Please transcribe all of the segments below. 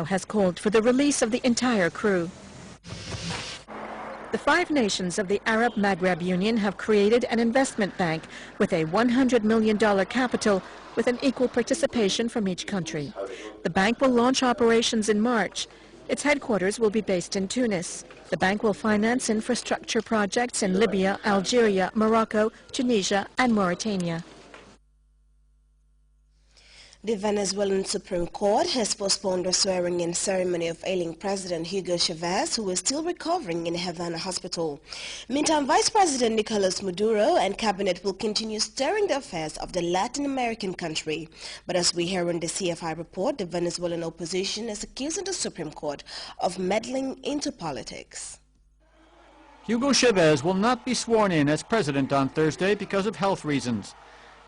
has called for the release of the entire crew. The 5 nations of the Arab Maghreb Union have created an investment bank with a $100 million capital with an equal participation from each country. The bank will launch operations in March. Its headquarters will be based in Tunis. The bank will finance infrastructure projects in Libya, Algeria, Morocco, Tunisia and Mauritania. The Venezuelan Supreme Court has postponed the swearing-in ceremony of ailing President Hugo Chavez, who is still recovering in a Havana hospital. Meantime, Vice President Nicolas Maduro and cabinet will continue stirring the affairs of the Latin American country. But as we hear in the CFI report, the Venezuelan opposition is accusing the Supreme Court of meddling into politics. Hugo Chavez will not be sworn in as president on Thursday because of health reasons.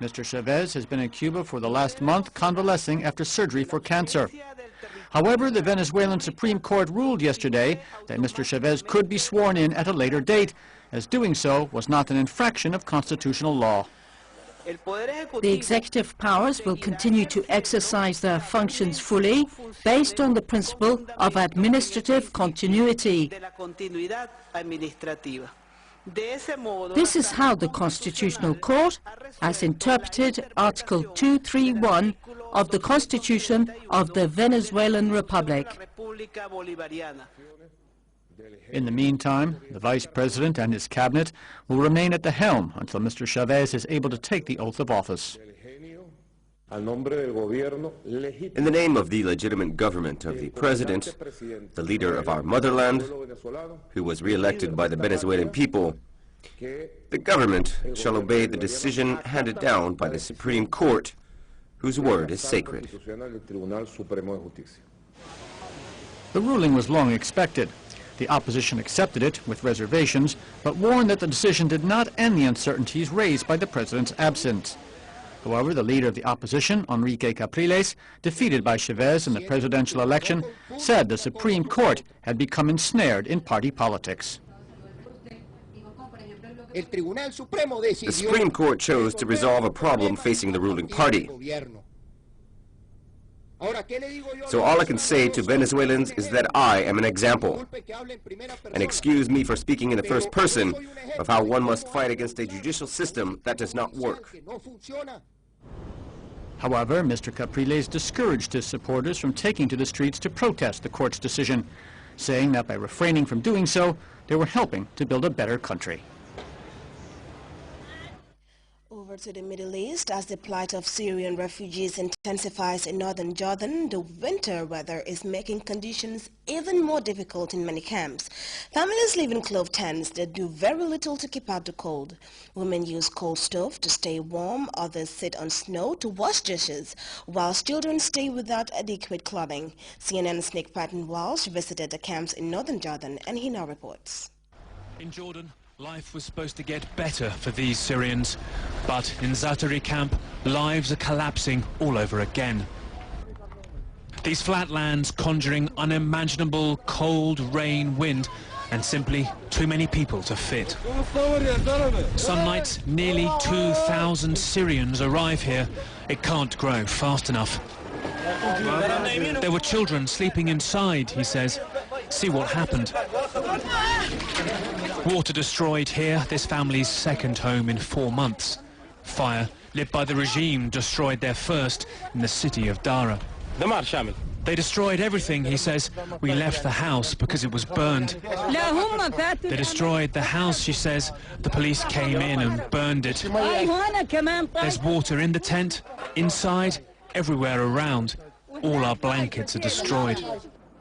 Mr. Chavez has been in Cuba for the last month, convalescing after surgery for cancer. However, the Venezuelan Supreme Court ruled yesterday that Mr. Chavez could be sworn in at a later date, as doing so was not an infraction of constitutional law. The executive powers will continue to exercise their functions fully, based on the principle of administrative continuity. This is how the Constitutional Court has interpreted Article 231 of the Constitution of the Venezuelan Republic. In the meantime, the Vice President and his cabinet will remain at the helm until Mr. Chavez is able to take the oath of office. In the name of the legitimate government of the President, the leader of our motherland, who was re-elected by the Venezuelan people, the government shall obey the decision handed down by the Supreme Court, whose word is sacred. The ruling was long expected. The opposition accepted it with reservations, but warned that the decision did not end the uncertainties raised by the President's absence. However, the leader of the opposition, Enrique Capriles, defeated by Chavez in the presidential election, said the Supreme Court had become ensnared in party politics. The Supreme Court chose to resolve a problem facing the ruling party. So all I can say to Venezuelans is that I am an example. And excuse me for speaking in the first person of how one must fight against a judicial system that does not work. However, Mr. Capriles discouraged his supporters from taking to the streets to protest the court's decision, saying that by refraining from doing so, they were helping to build a better country. Over to the Middle East, as the plight of Syrian refugees intensifies in northern Jordan, the winter weather is making conditions even more difficult in many camps. Families live in clove tents that do very little to keep out the cold. Women use coal stove to stay warm, others sit on snow to wash dishes, whilst children stay without adequate clothing. CNN's Nick Patton Walsh visited the camps in northern Jordan, and he now reports. In Jordan, life was supposed to get better for these Syrians, but in Zaatari camp, lives are collapsing all over again. These flatlands conjuring unimaginable cold, rain, wind, and simply too many people to fit. Some nights, nearly 2,000 Syrians arrive here. It can't grow fast enough. There were children sleeping inside, he says. See what happened. Water destroyed here, this family's second home in 4 months. Fire, lit by the regime, destroyed their first in the city of Dara. They destroyed everything, he says. We left the house because it was burned. They destroyed the house, she says. The police came in and burned it. There's water in the tent, inside, everywhere around. All our blankets are destroyed.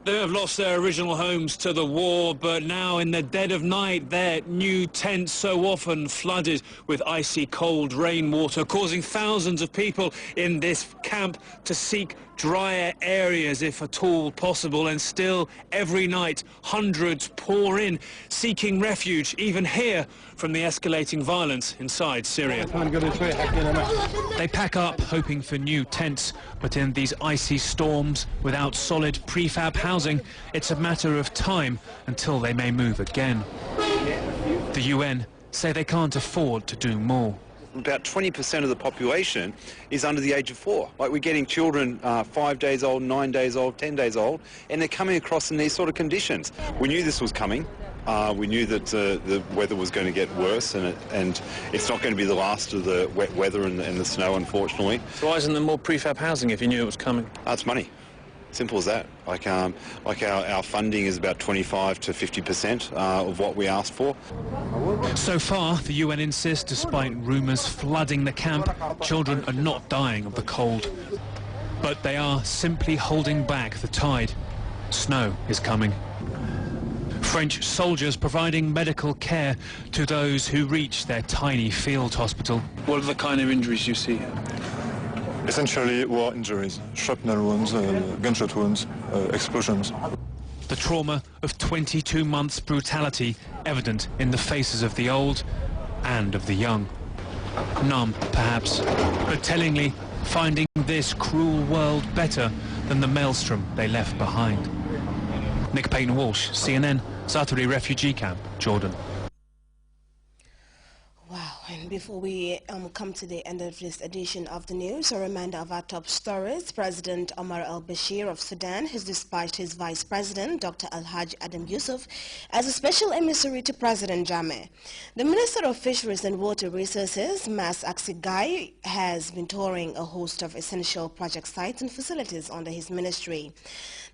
They have lost their original homes to the war, but now in the dead of night, their new tents so often flooded with icy cold rainwater, causing thousands of people in this camp to seek drier areas if at all possible. And still, every night, hundreds pour in, seeking refuge, even here, from the escalating violence inside Syria. They pack up, hoping for new tents, but in these icy storms, without solid prefab housing, it's a matter of time until they may move again. The UN say they can't afford to do more. about 20% of the population is under the age of 4. Like, we're getting children 5 days old, 9 days old, 10 days old, and they're coming across in these sort of conditions. We knew this was coming. We knew that the weather was going to get worse, and it's not going to be the last of the wet weather and the snow, unfortunately. So why isn't there more prefab housing if you knew it was coming? It's money. Simple as that. Like our funding is about 25 to 50% of what we asked for. So far, the UN insists, despite rumours flooding the camp, children are not dying of the cold. But they are simply holding back the tide. Snow is coming. French soldiers providing medical care to those who reach their tiny field hospital. What are the kind of injuries you see here? Essentially war injuries, shrapnel wounds, gunshot wounds, explosions. The trauma of 22 months' brutality evident in the faces of the old and of the young. Numb, perhaps, but tellingly finding this cruel world better than the maelstrom they left behind. Nick Payton-Walsh, CNN, Zaatari refugee camp, Jordan. Wow, and before we come to the end of this edition of the news, a reminder of our top stories. President Omar al-Bashir of Sudan has dispatched his Vice President, Dr. Al-Haj Adam Yusuf, as a special emissary to President Jammeh. The Minister of Fisheries and Water Resources, Mas Aksigai, has been touring a host of essential project sites and facilities under his ministry.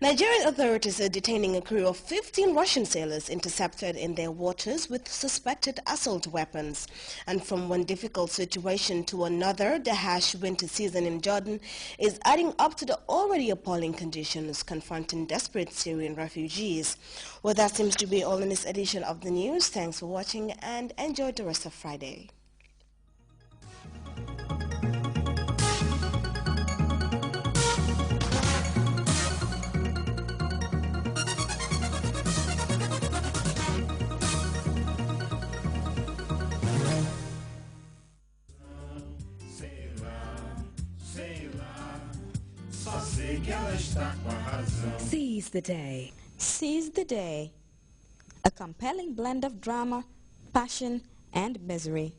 Nigerian authorities are detaining a crew of 15 Russian sailors intercepted in their waters with suspected assault weapons. And from one difficult situation to another, the harsh winter season in Jordan is adding up to the already appalling conditions confronting desperate Syrian refugees. Well, that seems to be all in this edition of the news. Thanks for watching and enjoy the rest of Friday. Seize the day. Seize the day. A compelling blend of drama, passion, and misery.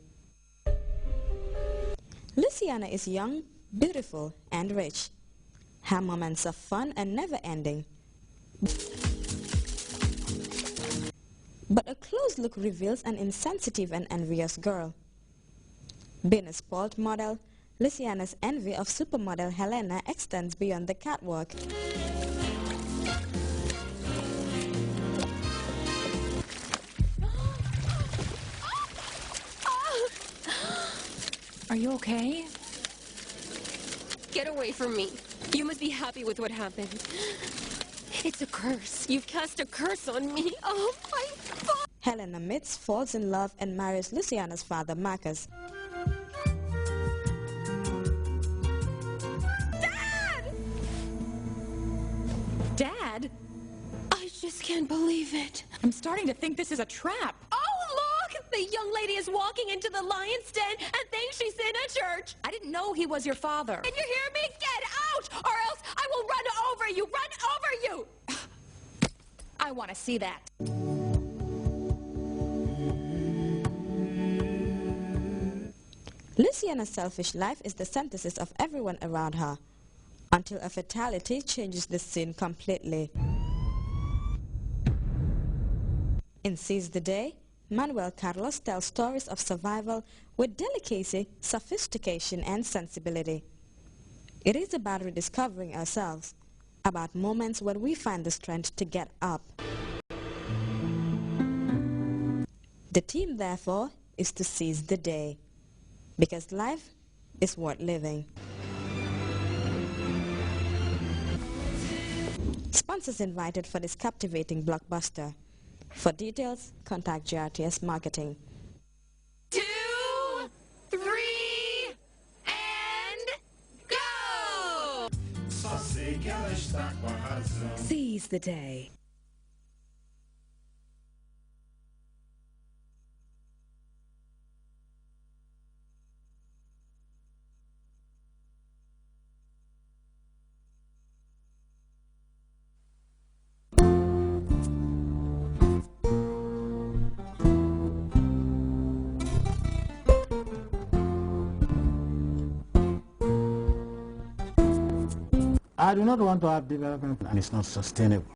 Luciana is young, beautiful, and rich. Her moments are fun and never-ending. But a close look reveals an insensitive and envious girl. Being a spoiled model, Luciana's envy of supermodel Helena extends beyond the catwalk. Are you okay? Get away from me. You must be happy with what happened. It's a curse. You've cast a curse on me. Oh my God! Helena meets, falls in love, and marries Luciana's father, Marcus. Dad? I just can't believe it. I'm starting to think this is a trap. Oh, look! The young lady is walking into the lion's den and thinks she's in a church. I didn't know he was your father. Can you hear me? Get out! Or else I will run over you! Run over you! I want to see that. Luciana's selfish life is the synthesis of everyone around her, until a fatality changes the scene completely. In Seize the Day, Manuel Carlos tells stories of survival with delicacy, sophistication, and sensibility. It is about rediscovering ourselves, about moments when we find the strength to get up. The theme, therefore, is to seize the day, because life is worth living. Sponsors invited for this captivating blockbuster. For details, contact Grts Marketing. 2, 3, and go! Seize the day. I do not want to have development, and it's not sustainable.